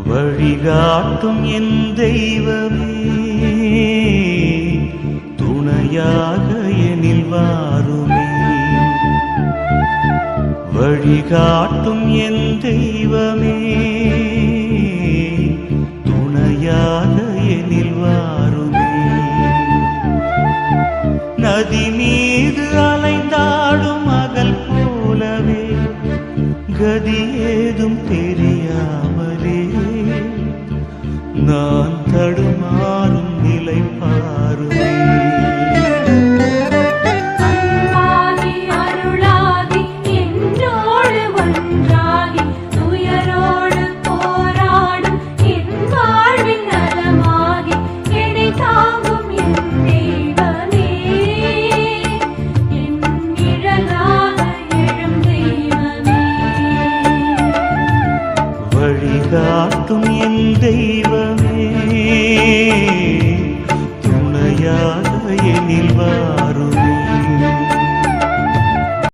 வழிகாட்டும் என் தெய்வமே, துணையாக எனில் வாருமே. வழிகாட்டும் என் தெய்வமே, துணையாக எனில் வாருமே. நதி மீது அலைந்தாடும் மகள் போலவே கதி ஏதும் தெரியாமலே நான் தடுமாறும் நிலை பாருமே. வழிகாட்டும் என் தெய்வமே, துணையாக எனில் வா.